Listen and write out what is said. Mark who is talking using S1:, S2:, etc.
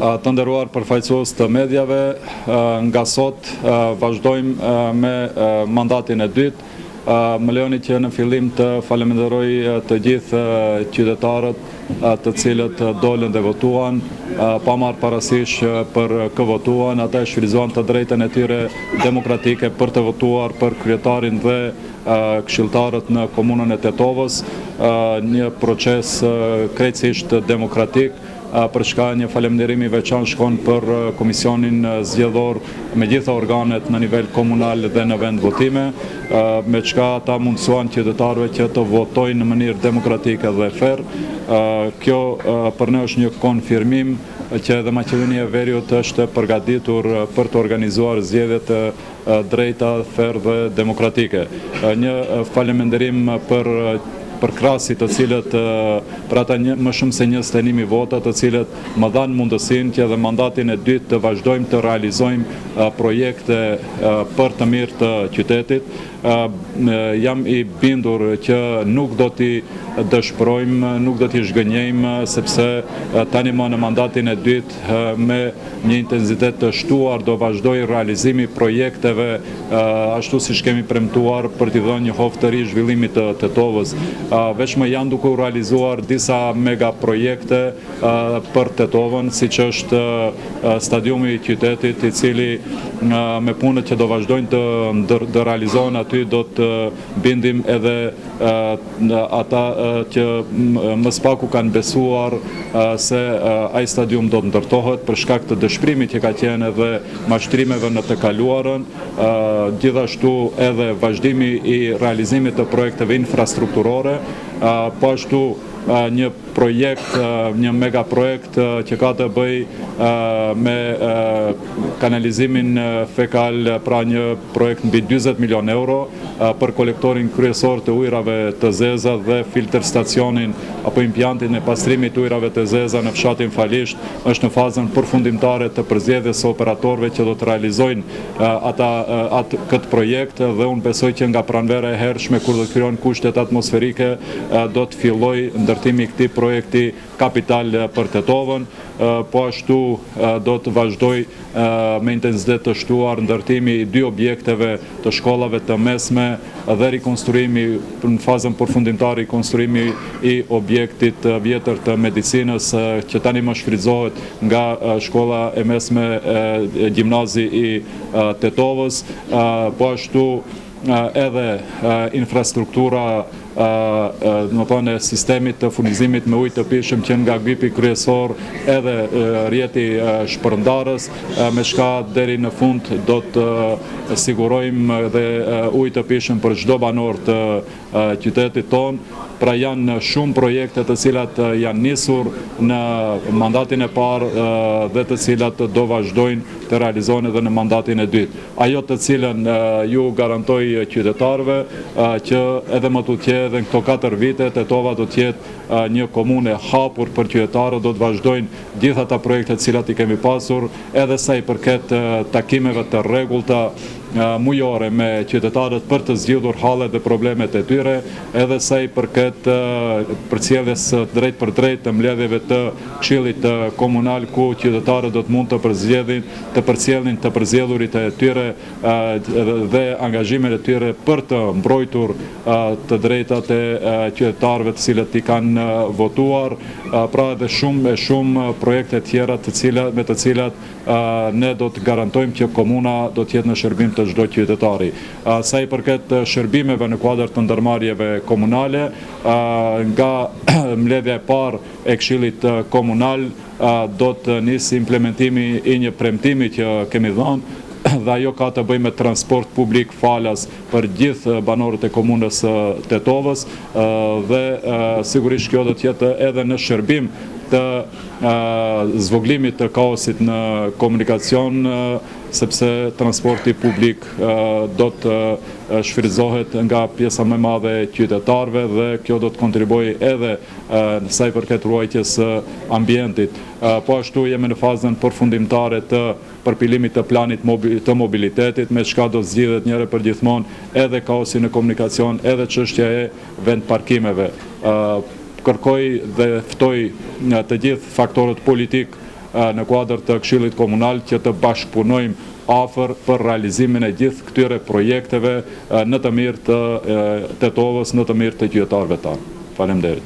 S1: Të nderuar përfaqësues të mediave, nga sot vazhdojmë me mandatin e dytë. Më lejoni që në fillim të falenderoj të gjithë qytetarët të cilët dolën dhe votuan, pa marrë parasysh për kë votuan, ata e shfrytzuan të drejtën e tyre demokratike për të votuar për kryetarin dhe këshilltarët në komunën e Tetovës, një proces krejtësisht demokratik, për shka një falemnderimi veçan shkon për komisionin zgjedhor me gjitha organet në nivel komunal dhe në vend votime, me çka ata mundësuan qytetarëve që të votojnë në mënyrë demokratike dhe fair. Kjo për ne është një konfirmim që edhe Maqedonia e Veriut është përgatitur për të organizuar zgjedhje të drejta, fair dhe demokratike. Një falemnderim për krasit të cilët, për ata më shumë se 21 vota, të cilët më dhanë mundësinë që edhe mandatin e dytë të vazhdojmë të realizojmë projekte për të mirë të qytetit. Jam i bindur që nuk do t'i dëshpërojmë, nuk do t'i zhgënjejmë, sepse tani më në mandatin e dytë me një intensitet të shtuar do vazhdoj realizimi projekteve ashtu si kemi premtuar për t'i dhënë një hovë të ri zhvillimit të Tetovës. Veç më janë duke u realizuar disa mega projekte për Tetovën, siç është stadiumi i qytetit, i cili me punët që do vazhdojnë të realizohen aty do të bindim edhe ata që më spaku kanë besuar se ai stadium do të ndërtohet për shkak të dëshpërimit që ka qenë edhe mashtrimeve në të kaluarën, gjithashtu edhe vazhdimi i realizimit të projekteve infrastrukturore, po ashtu një projekt, një mega projekt që ka të bëj me kanalizimin fekal, pra një projekt mbi 40 milion euro për kolektorin kryesor të ujrave të zeza dhe filter stacionin apo implantin e pastrimit të ujrave të zeza në fshatin Falisht, është në fazën përfundimtare të përzgjedhjes së operatorëve që do të realizojnë këtë projekt, dhe unë besoj që nga pranvera e hershme kur do të krijohen kushtet atmosferike do të fillojë ndërtimi i këtij projekti kapital për Tetovën, po ashtu do të vazhdoj me intensitet të shtuar ndërtimi i 2 objekteve të shkollave të mesme dhe rikonstruimi në fazën përfundimtare, rikonstruimi i objektit vjetër të medicinës që tani më shfrytëzohet nga shkolla e mesme gjimnazi i Tetovës, po ashtu edhe infrastruktura në sistemit të furnizimit me ujë të pishëm që nga gripi kryesor edhe rjeti shpërndarës, me shka deri në fund do të sigurojmë dhe ujë të pishëm për çdo banor të qytetit tonë. Pra janë shumë projekte të cilat janë nisur në mandatin e parë dhe të cilat do vazhdojnë të realizohen edhe në mandatin e dytë. Ajo të cilën ju garantoj qytetarëve që edhe më tutje edhe në këto 4 vite Tetova do të jetë një komunë e hapur për qytetarët, do të vazhdojnë gjithë ata projekte të cilat i kemi pasur, edhe sa i përket takimeve të rregullta mujore me qytetarët për të zgjidhur hallet dhe problemet e tyre, edhe sa i përket përcjelljes drejt për drejt të mbledhjeve të Këshillit Komunal, ku qytetarët do të mund të përcjellin të përzgjedhurit e tyre dhe angazhimet e tyre për të mbrojtur të drejtat e qytetarëve të cilët i kanë votuar, pra edhe shumë projekte tjera me të cilat ne do të garantojmë që komuna do të jetë në shërbim të çdo qytetari. Sa i përket shërbimeve në kuadër të ndërmarrjeve komunale, nga mbledhja e parë e Këshillit Komunal do të nisë implementimi i një premtimi që kemi dhënë, dhe ajo ka të bëjë me transport publik falas për gjithë banorët e komunës Tetovës, dhe sigurisht kjo do të jetë edhe në shërbim të zvoglimit të kaosit në komunikacion, sepse transporti publik do të shfrytëzohet nga pjesa më e madhe e qytetarëve dhe kjo do të kontribuojë edhe në sa i përket ruajtjes së ambientit. Po ashtu jemi në fazën përfundimtare të përpilimit të planit të mobilitetit, me çka do zgjidhet njëherë për gjithmonë edhe kaosi në komunikacion, edhe çështja e vend parkimeve. kërkoj dhe ftoj të gjithë faktorët politik në kuadër të Këshillit Komunal që të bashkëpunojmë afër për realizimin e gjithë këtyre projekteve në të mirë të Tetovës, në të mirë të qytetarëve tanë. Faleminderit.